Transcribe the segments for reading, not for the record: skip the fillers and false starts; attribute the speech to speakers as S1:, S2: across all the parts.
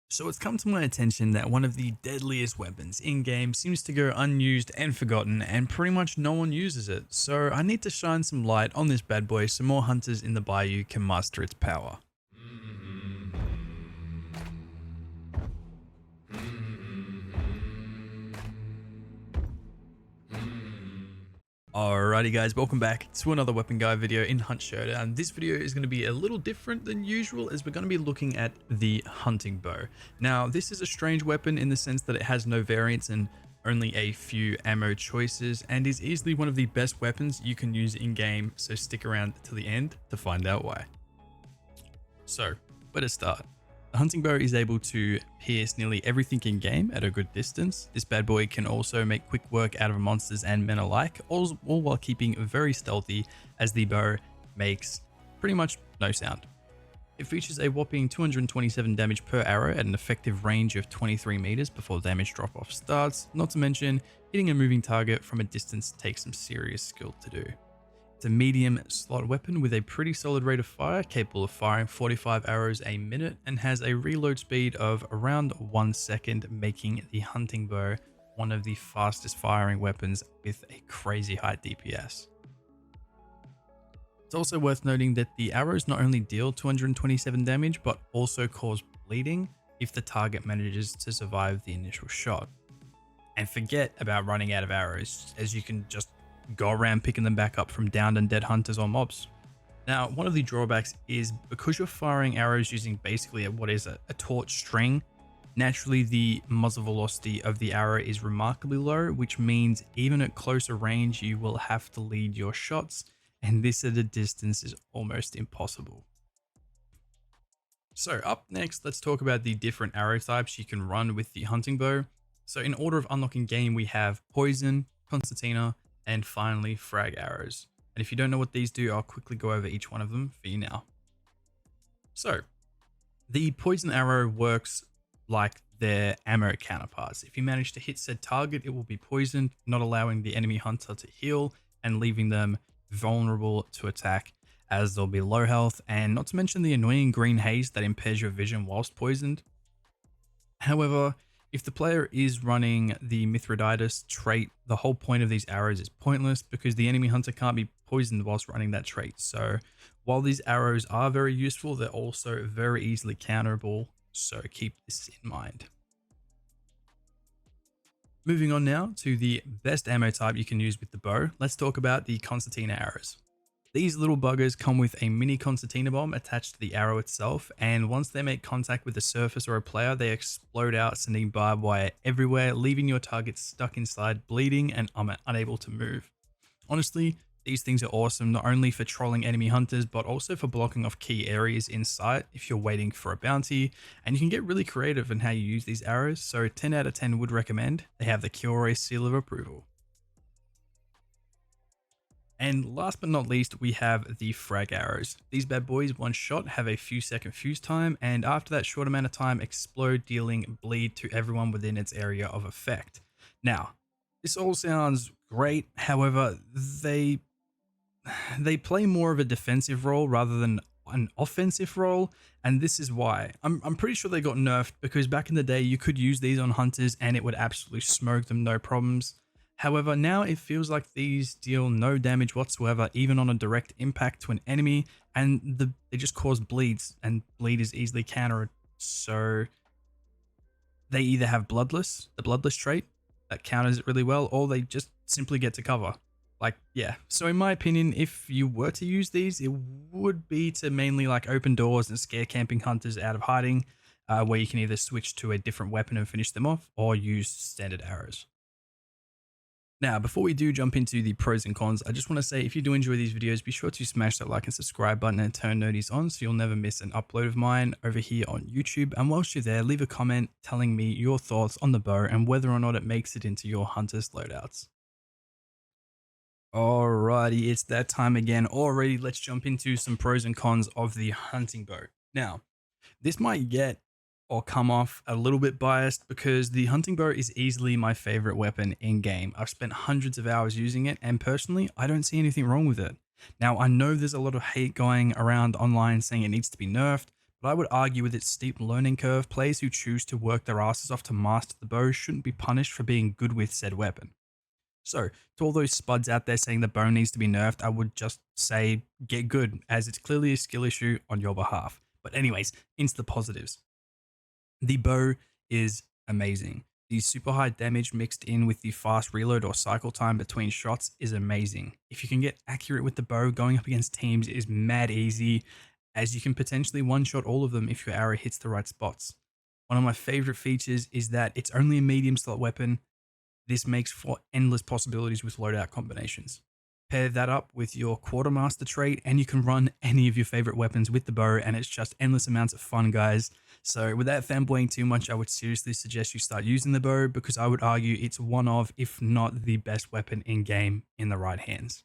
S1: So it's come to my attention that one of the deadliest weapons in-game seems to go unused and forgotten, and pretty much no one uses it. So I need to shine some light on this bad boy so more hunters in the bayou can master its power. Alrighty guys, welcome back to another weapon guide video in Hunt Showdown. This video is going to be a little different than usual as we're going to be looking at the hunting bow. Now this is a strange weapon in the sense that it has no variants and only a few ammo choices, and is easily one of the best weapons you can use in game, so stick around to the end to find out why. So where to start? The hunting bow is able to pierce nearly everything in game at a good distance. This bad boy can also make quick work out of monsters and men alike, all while keeping very stealthy, as the bow makes pretty much no sound. It features a whopping 227 damage per arrow at an effective range of 23 meters before damage drop off starts, not to mention hitting a moving target from a distance takes some serious skill to do. It's a medium slot weapon with a pretty solid rate of fire, capable of firing 45 arrows a minute, and has a reload speed of around 1 second, making the hunting bow one of the fastest firing weapons with a crazy high DPS. It's also worth noting that the arrows not only deal 227 damage, but also cause bleeding if the target manages to survive the initial shot. And forget about running out of arrows, as you can just go around picking them back up from downed and dead hunters or mobs. Now, one of the drawbacks is because you're firing arrows using basically a torch string, naturally the muzzle velocity of the arrow is remarkably low, which means even at closer range you will have to lead your shots, and this at a distance is almost impossible. So up next, let's talk about the different arrow types you can run with the hunting bow. So in order of unlocking game, we have poison, concertina, and finally frag arrows. And if you don't know what these do, I'll quickly go over each one of them for you now. So the poison arrow works like their ammo counterparts. If you manage to hit said target, it will be poisoned, not allowing the enemy hunter to heal and leaving them vulnerable to attack, as they'll be low health, and not to mention the annoying green haze that impairs your vision whilst poisoned. However, if the player is running the Mithridates trait, the whole point of these arrows is pointless because the enemy hunter can't be poisoned whilst running that trait. So while these arrows are very useful, they're also very easily counterable, so keep this in mind. Moving on now to the best ammo type you can use with the bow, let's talk about the concertina arrows. These little buggers come with a mini concertina bomb attached to the arrow itself, and once they make contact with a surface or a player, they explode out, sending barbed wire everywhere, leaving your target stuck inside, bleeding and unable to move. Honestly, these things are awesome, not only for trolling enemy hunters, but also for blocking off key areas in sight if you're waiting for a bounty, and you can get really creative in how you use these arrows, so 10 out of 10 would recommend. They have the Kilroy seal of approval. And last but not least, we have the frag arrows. These bad boys, one shot, have a few second fuse time, and after that short amount of time, explode, dealing bleed to everyone within its area of effect. Now, this all sounds great, however, they play more of a defensive role rather than an offensive role, and this is why. I'm pretty sure they got nerfed because back in the day, you could use these on hunters and it would absolutely smoke them, no problems. However, now it feels like these deal no damage whatsoever, even on a direct impact to an enemy, and they just cause bleeds, and bleed is easily countered. So they either have the bloodless trait that counters it really well, or they just simply get to cover. Like, yeah. So in my opinion, if you were to use these, it would be to mainly like open doors and scare camping hunters out of hiding, where you can either switch to a different weapon and finish them off, or use standard arrows. Now, before we do jump into the pros and cons, I just want to say if you do enjoy these videos, be sure to smash that like and subscribe button and turn noties on so you'll never miss an upload of mine over here on YouTube. And whilst you're there, leave a comment telling me your thoughts on the bow and whether or not it makes it into your hunter's loadouts. Alrighty, it's that time again. Already, let's jump into some pros and cons of the hunting bow. Now, this might get or come off a little bit biased because the hunting bow is easily my favorite weapon in game. I've spent hundreds of hours using it, and personally, I don't see anything wrong with it. Now, I know there's a lot of hate going around online saying it needs to be nerfed, but I would argue with its steep learning curve, players who choose to work their asses off to master the bow shouldn't be punished for being good with said weapon. So, to all those spuds out there saying the bow needs to be nerfed, I would just say get good, as it's clearly a skill issue on your behalf. But anyways, into the positives. The bow is amazing. The super high damage mixed in with the fast reload or cycle time between shots is amazing. If you can get accurate with the bow, going up against teams is mad easy, as you can potentially one-shot all of them if your arrow hits the right spots. One of my favorite features is that it's only a medium slot weapon. This makes for endless possibilities with loadout combinations. Pair that up with your quartermaster trait and you can run any of your favorite weapons with the bow, and it's just endless amounts of fun, guys. So without fanboying too much, I would seriously suggest you start using the bow, because I would argue it's one of, if not the best weapon in game in the right hands.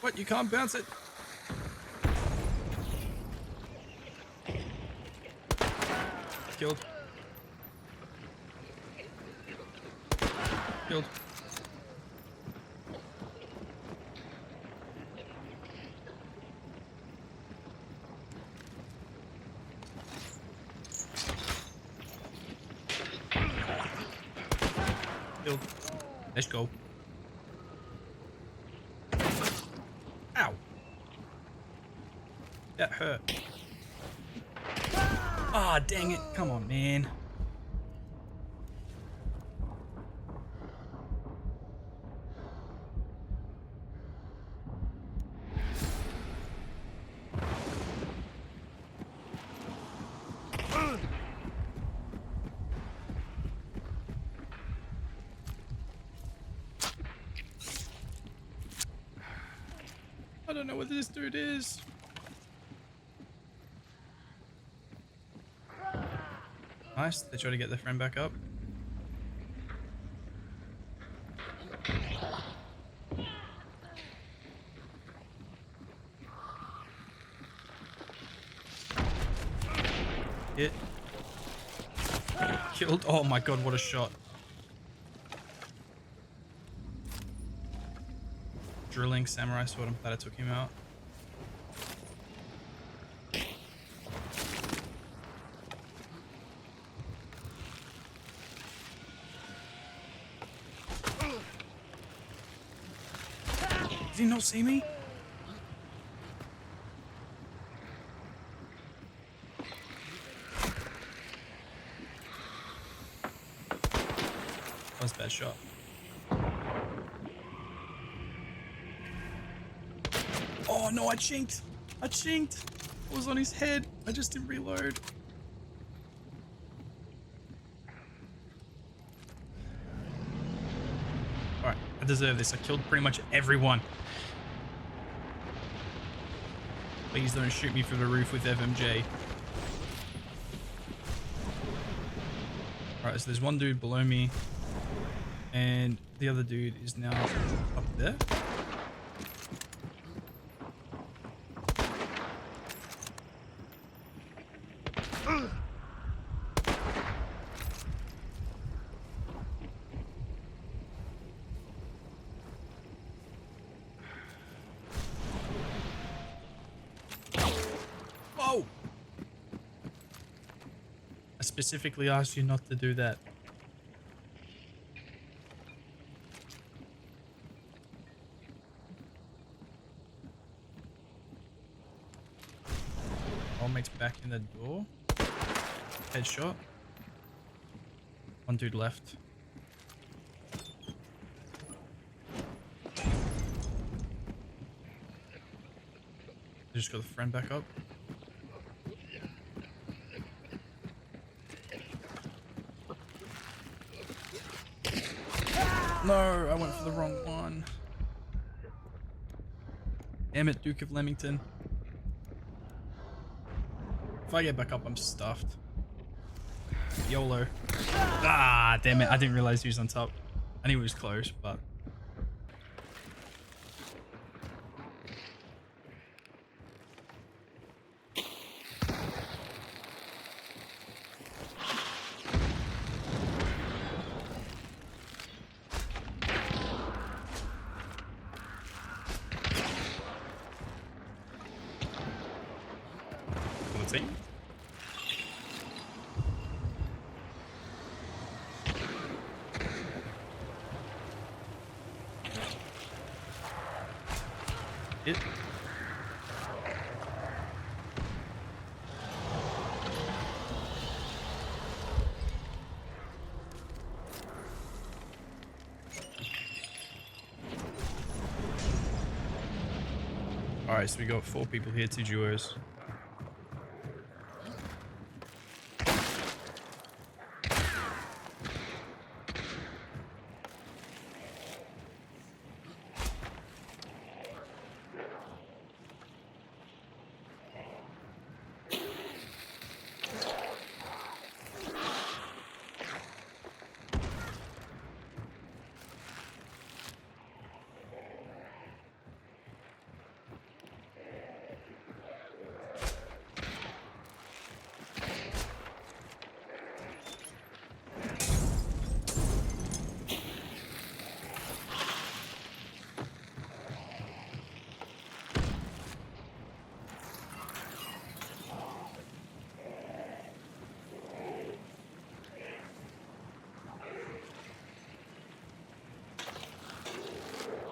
S1: What? You can't bounce it? Killed. Killed. Killed. Let's go. Ow. That hurt. Ah, oh, dang it. Come on, man. I don't know what this dude is. Nice. They try to get their friend back up. Hit. Killed. Oh my god, what a shot. Drilling samurai sword. I'm glad I took him out. Did he not see me? That was a bad shot. Oh no, I chinked. I chinked. It was on his head. I just didn't reload. Alright, I deserve this. I killed pretty much everyone. Please don't shoot me through the roof with FMJ. Alright, so there's one dude below me. And the other dude is now up there. Oh! I specifically asked you not to do that. Oldmate's back in the door. Headshot. One dude left. I just got the friend back up. No, I went for the wrong one. Damn it, Duke of Leamington. If I get back up, I'm stuffed. YOLO. Ah, damn it. I didn't realize he was on top. I knew he was close, but... Let's see. It. Alright, so we got 4 people here, 2 duos.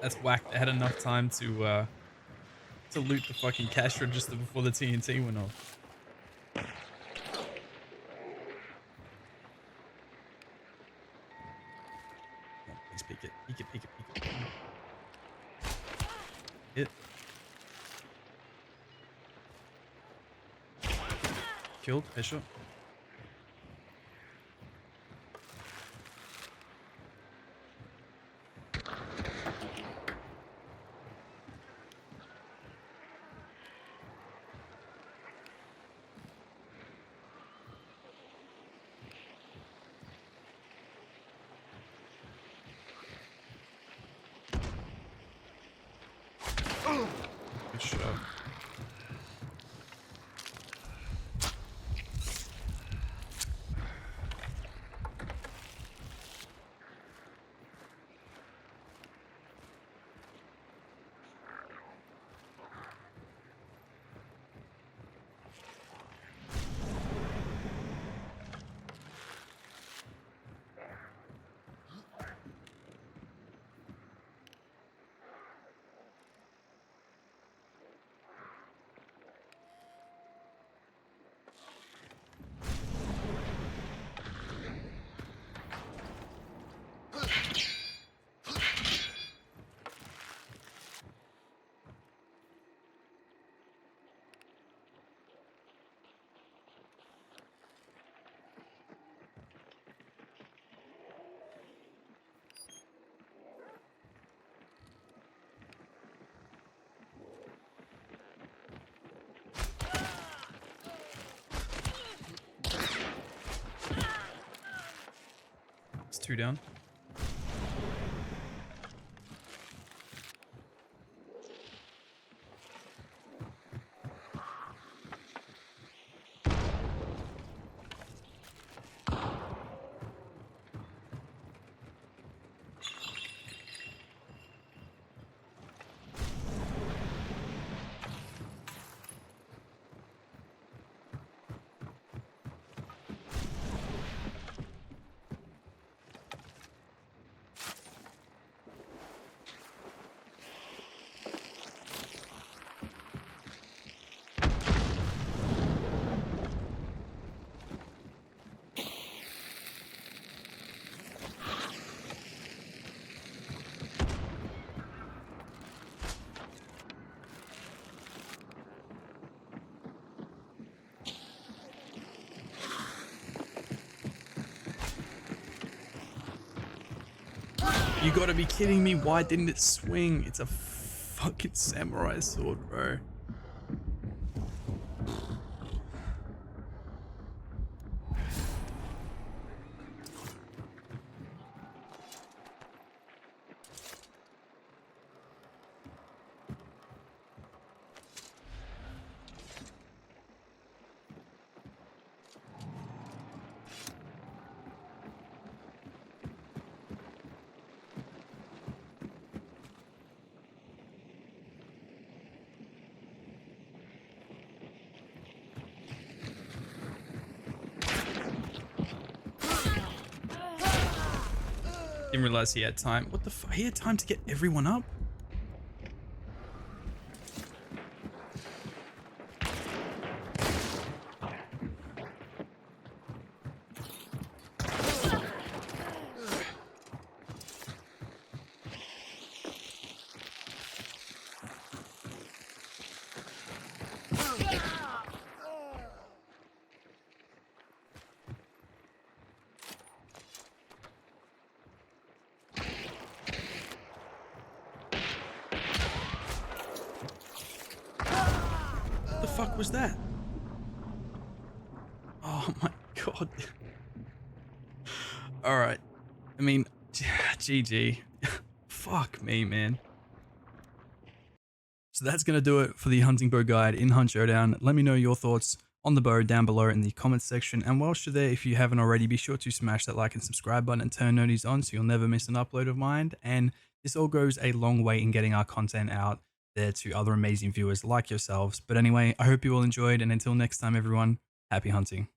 S1: That's whack. They had enough time to loot the fucking cash register before the TNT went off. Come on, please peek it. Peek it, peek it, peek it. Hit. Killed. Headshot. Good shot. It's 2 down. You gotta be kidding me. Why didn't it swing? It's a fucking samurai sword, bro. Didn't realize he had time. What the fuck? He had time to get everyone up? What the fuck was that? Oh my god. Alright. I mean, GG. Fuck me, man. So that's going to do it for the hunting bow guide in Hunt Showdown. Let me know your thoughts on the bow down below in the comments section. And whilst you're there, if you haven't already, be sure to smash that like and subscribe button and turn noties on so you'll never miss an upload of mine. And this all goes a long way in getting our content out there to other amazing viewers like yourselves. But anyway, I hope you all enjoyed, and until next time, everyone, happy hunting.